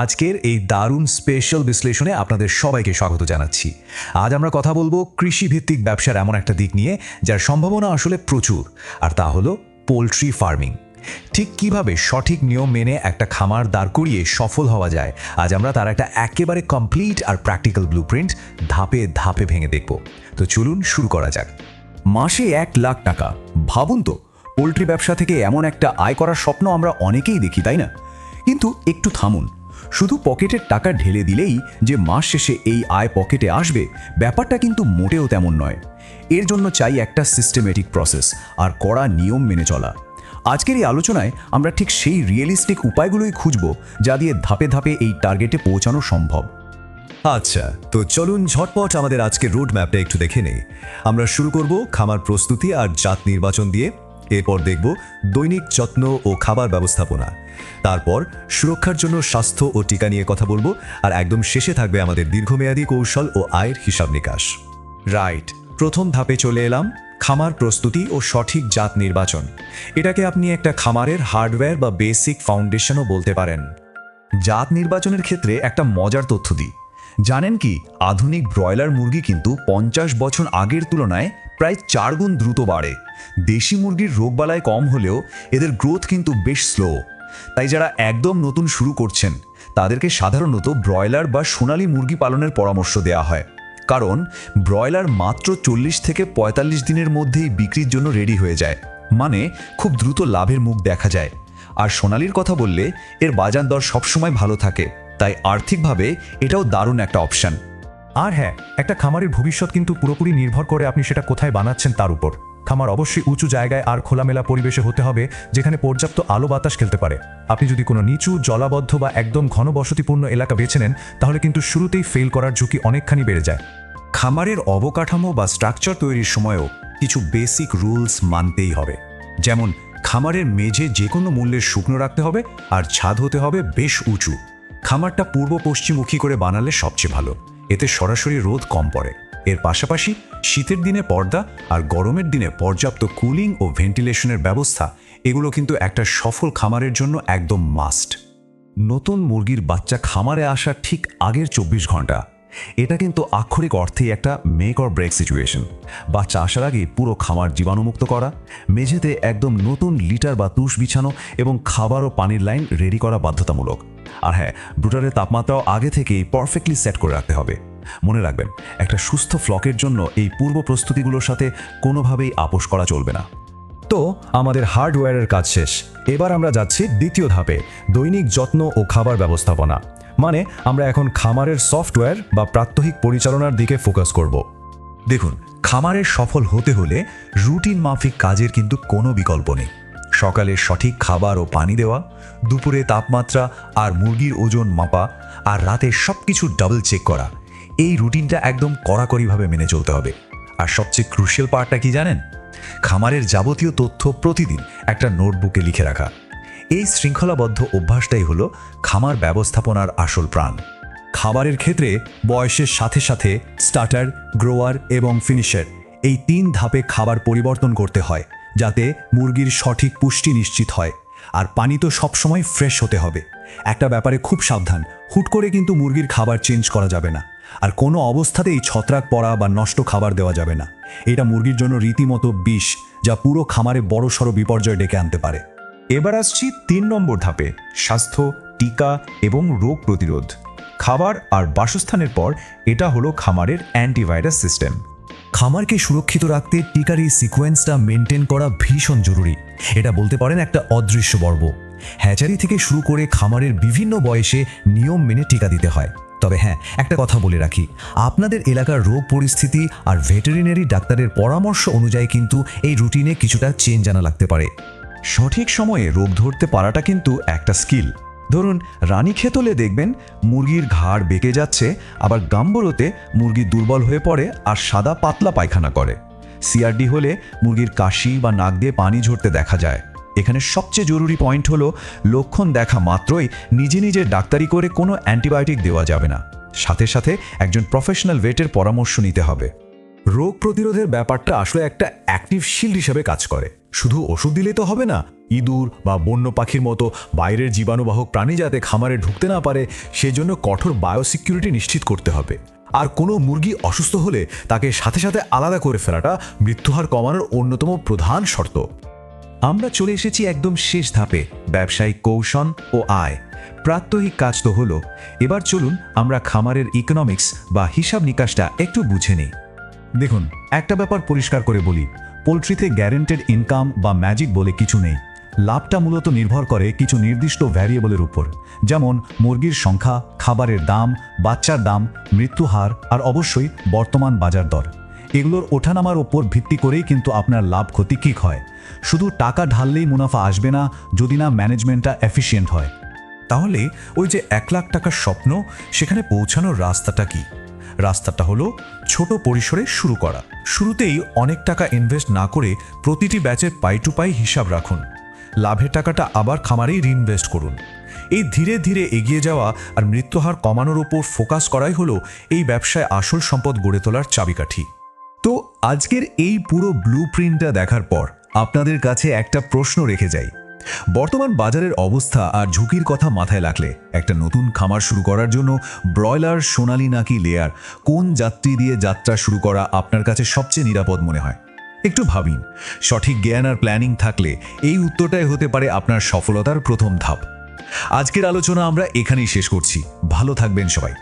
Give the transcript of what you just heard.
আজকের এই দারুণ স্পেশাল বিশ্লেষণে আপনাদের সবাইকে স্বাগত জানাচ্ছি। আজ আমরা কথা বলবো কৃষিভিত্তিক ব্যবসার এমন একটা দিক নিয়ে যার সম্ভাবনা আসলে প্রচুর, আর তা হলো পোলট্রি ফার্মিং। ঠিক কিভাবে সঠিক নিয়ম মেনে একটা খামার দাঁড় করিয়ে সফল হওয়া যায়, আজ আমরা তার একটা একেবারে কমপ্লিট আর প্র্যাকটিক্যাল ব্লুপ্রিন্ট ধাপে ধাপে ভেঙে দেখব। তো চলুন শুরু করা যাক। মাসে 1 লাখ টাকা, ভাবুন তো। পোলট্রি ব্যবসা থেকে এমন একটা আয় করার স্বপ্ন আমরা অনেকেই দেখি, তাই না? কিন্তু একটু থামুন। শুধু পকেটের টাকা ঢেলে দিলেই যে মাস শেষে এই আয় পকেটে আসবে, ব্যাপারটা কিন্তু মোটেও তেমন নয়। এর জন্য চাই একটা সিস্টেমেটিক প্রসেস আর কড়া নিয়ম মেনে চলা। আজকের এই আলোচনায় আমরা ঠিক সেই রিয়েলিস্টিক উপায়গুলোই খুঁজব যা দিয়ে ধাপে ধাপে এই টার্গেটে পৌঁছানো সম্ভব। আচ্ছা, তো চলুন ঝটপট আমাদের আজকের রোড ম্যাপটা একটু দেখে নেই। আমরা শুরু করব খামার প্রস্তুতি আর জাত নির্বাচন দিয়ে। এরপর দেখব দৈনিক যত্ন ও খাবার ব্যবস্থাপনা। তারপর সুরক্ষার জন্য স্বাস্থ্য ও টিকা নিয়ে কথা বলবো। আর একদম শেষে থাকবে আমাদের দীর্ঘমেয়াদী কৌশল ও আয়ের হিসাব নিকাশ। রাইট, প্রথম ধাপে চলে এলাম, খামার প্রস্তুতি ও সঠিক জাত নির্বাচন। এটাকে আপনি একটা খামারের হার্ডওয়্যার বা বেসিক ফাউন্ডেশনও বলতে পারেন। জাত নির্বাচনের ক্ষেত্রে একটা মজার তথ্য দিই। জানেন কি, আধুনিক ব্রয়লার মুরগি কিন্তু 50 বছর আগের তুলনায় প্রায় 4 গুণ দ্রুত বাড়ে। দেশি মুরগির রোগবালাই কম হলেও এদের গ্রোথ কিন্তু বেশ স্লো। তাই যারা একদম নতুন শুরু করছেন তাদেরকে সাধারণত ব্রয়লার বা সোনালী মুরগি পালনের পরামর্শ দেওয়া হয়, কারণ ব্রয়লার মাত্র 40 থেকে 45 দিনের মধ্যেই বিক্রির জন্য রেডি হয়ে যায়, মানে খুব দ্রুত লাভের মুখ দেখা যায়। আর সোনালীর কথা বললে এর বাজার দর সবসময় ভালো থাকে, তাই আর্থিকভাবে এটাও দারুণ একটা অপশন। আর হ্যাঁ, একটা খামারের ভবিষ্যৎ কিন্তু পুরোপুরি নির্ভর করে আপনি সেটা কোথায় বানাচ্ছেন তার উপর। খামার অবশ্যই উঁচু জায়গায় আর খোলামেলা পরিবেশে হতে হবে, যেখানে পর্যাপ্ত আলো বাতাস খেলতে পারে। আপনি যদি কোনো নিচু, জলাবদ্ধ বা একদম ঘনবসতিপূর্ণ এলাকা বেছে নেন, তাহলে কিন্তু শুরুতেই ফেল করার ঝুঁকি অনেকখানি বেড়ে যায়। খামারের অবকাঠামো বা স্ট্রাকচার তৈরির সময়ও কিছু বেসিক রুলস মানতেই হবে। যেমন খামারের মেঝে যে কোনো মূল্যের শুকনো রাখতে হবে আর ছাদ হতে হবে বেশ উঁচু। খামারটা পূর্ব পশ্চিমমুখী করে বানালে সবচেয়ে ভালো, এতে সরাসরি রোদ কম পড়ে। এর পাশাপাশি শীতের দিনে পর্দা আর গরমের দিনে পর্যাপ্ত কুলিং ও ভেন্টিলেশনের ব্যবস্থা, এগুলো কিন্তু একটা সফল খামারের জন্য একদম মাস্ট। নতুন মুরগির বাচ্চা খামারে আসার ঠিক আগের 24 ঘন্টা, এটা কিন্তু আক্ষরিক অর্থেই একটা মেক অর ব্রেক সিচুয়েশন। বাচ্চা আসার আগে পুরো খামার জীবাণুমুক্ত করা, মেঝেতে একদম নতুন লিটার বা তুষ বিছানো এবং খাবার ও পানির লাইন রেডি করা বাধ্যতামূলক। আর হ্যাঁ, ব্রুটারের তাপমাত্রাও আগে থেকেই পারফেক্টলি সেট করে রাখতে হবে। মনে রাখবেন, একটা সুস্থ ফ্লকের জন্য এই পূর্ব প্রস্তুতিগুলোর সাথে কোনোভাবেই আপোষ করা চলবে না। তো আমাদের হার্ডওয়্যারের কাজ শেষ। এবার আমরা যাচ্ছি দ্বিতীয় ধাপে, দৈনিক যত্ন ও খাবার ব্যবস্থাপনা। মানে আমরা এখন খামারের সফটওয়্যার বা প্রাত্যহিক পরিচালনার দিকে ফোকাস করব। দেখুন, খামারের সফল হতে হলে রুটিন মাফিক কাজের কিন্তু কোনো বিকল্প নেই। সকালে সঠিক খাবার ও পানি দেওয়া, দুপুরে তাপমাত্রা আর মুরগির ওজন মাপা, আর রাতে সবকিছু ডাবল চেক করা, এই রুটিনটা একদম কড়াকড়িভাবে মেনে চলতে হবে। আর সবচেয়ে ক্রুশিয়াল পার্টটা কি জানেন? খামারের যাবতীয় তথ্য প্রতিদিন একটা নোটবুকে লিখে রাখা। এই শৃঙ্খলাবদ্ধ অভ্যাসটাই হলো খামার ব্যবস্থাপনার আসল প্রাণ। খাবারের ক্ষেত্রে বয়সের সাথে সাথে স্টার্টার, গ্রোয়ার এবং ফিনিশার, এই 3 ধাপে খাবার পরিবর্তন করতে হয়, যাতে মুরগির সঠিক পুষ্টি নিশ্চিত হয়। আর পানি তো সবসময় ফ্রেশ হতে হবে। একটা ব্যাপারে খুব সাবধান, হুট করে কিন্তু মুরগির খাবার চেঞ্জ করা যাবে না। আর কোনো অবস্থাতেই ছত্রাক পড়া বা নষ্ট খাবার দেওয়া যাবে না। এটা মুরগির জন্য রীতিমতো বিষ, যা পুরো খামারে বড়সড় বিপর্যয় ডেকে আনতে পারে। এবার আসছি 3 নম্বর ধাপে, স্বাস্থ্য, টিকা এবং রোগ প্রতিরোধ। খাবার আর বাসস্থানের পর এটা হলো খামারের অ্যান্টিভাইরাস সিস্টেম। খামারকে সুরক্ষিত রাখতে টিকার এই সিকোয়েন্সটা মেনটেন করা ভীষণ জরুরি। এটা বলতে পারেন একটা অদৃশ্য পর্ব। হ্যাচারি থেকে শুরু করে খামারের বিভিন্ন বয়সে নিয়ম মেনে টিকা দিতে হয়। তবে হ্যাঁ, একটা কথা বলে রাখি, আপনাদের এলাকার রোগ পরিস্থিতি আর ভেটেরিনারি ডাক্তারের পরামর্শ অনুযায়ী কিন্তু এই রুটিনে কিছুটা চেঞ্জ আনা লাগতে পারে। সঠিক সময়ে রোগ ধরতে পারাটা কিন্তু একটা স্কিল। ধরুন, রানীক্ষেত হলে দেখবেন মুরগির ঘাড় বেঁকে যাচ্ছে, আবার গাম্বরোতে মুরগি দুর্বল হয়ে পড়ে আর সাদা পাতলা পায়খানা করে। সিআরডি হলে মুরগির কাশি বা নাক দিয়ে পানি ঝরতে দেখা যায়। এখানে সবচেয়ে জরুরি পয়েন্ট হলো, লক্ষণ দেখা মাত্রই নিজে নিজে ডাক্তারি করে কোনো অ্যান্টিবায়োটিক দেওয়া যাবে না। সাথে সাথে একজন প্রফেশনাল ভেটের পরামর্শ নিতে হবে। রোগ প্রতিরোধের ব্যাপারটা আসলে একটা অ্যাক্টিভ শিল্ড হিসেবে কাজ করে। শুধু ওষুধ দিলেই তো হবে না, ইঁদুর বা বন্য পাখির মতো বাইরের জীবাণুবাহক প্রাণী যাতে খামারে ঢুকতে না পারে সেজন্য কঠোর বায়োসিকিউরিটি নিশ্চিত করতে হবে। আর কোনো মুরগি অসুস্থ হলে তাকে সাথে সাথে আলাদা করে ফেলাটা মৃত্যুহার কমানোর অন্যতম প্রধান শর্ত। আমরা চলে এসেছি একদম শেষ ধাপে, ব্যবসায়িক কৌশল ও আয়। প্রাত্যহিক কাজ তো হলো, এবার চলুন আমরা খামারের ইকোনমিক্স বা হিসাব নিকাশটা একটু বুঝে নিই। দেখুন, একটা ব্যাপার পরিষ্কার করে বলি, পোলট্রিতে গ্যারেন্টেড ইনকাম বা ম্যাজিক বলে কিছু নেই। লাভটা মূলত নির্ভর করে কিছু নির্দিষ্ট ভ্যারিয়েবলের উপর, যেমন মুরগির সংখ্যা, খাবারের দাম, বাচ্চার দাম, মৃত্যুহার আর অবশ্যই বর্তমান বাজার দর। এগুলোর ওঠানামার ওপর ভিত্তি করেই কিন্তু আপনার লাভ ক্ষতি ঠিক হয়। শুধু টাকা ঢাললেই মুনাফা আসবে না যদি না ম্যানেজমেন্টটা এফিশিয়েন্ট হয়। তাহলে ওই যে 1 লাখ টাকার স্বপ্ন, সেখানে পৌঁছানোর রাস্তাটা কি? রাস্তাটা হলো ছোট পরিসরে শুরু করা। শুরুতেই অনেক টাকা ইনভেস্ট না করে প্রতিটি ব্যাচের পাই টু পাই হিসাব রাখুন। লাভের টাকাটা আবার খামারেই রিইনভেস্ট করুন। এই ধীরে ধীরে এগিয়ে যাওয়া আর মৃত্যুহার কমানোর উপর ফোকাস করাই হলো এই ব্যবসায় আসল সম্পদ গড়ে তোলার চাবিকাঠি। তো আজকের এই পুরো ব্লুপ্রিন্টটা দেখার পর আপনাদের কাছে একটা প্রশ্ন রেখে যাই। বর্তমান বাজারের অবস্থা আর ঝুঁকির কথা মাথায় রাখলে একটা নতুন খামার শুরু করার জন্য ব্রয়লার, সোনালী নাকি লেয়ার, কোন যাত্রী দিয়ে যাত্রা শুরু করা আপনার কাছে সবচেয়ে নিরাপদ মনে হয়? একটু ভাবিন। সঠিক জ্ঞান আর প্ল্যানিং থাকলে এই উত্তরটাই হতে পারে আপনার সফলতার প্রথম ধাপ। আজকের আলোচনা আমরা এখানেই শেষ করছি। ভালো থাকবেন সবাই।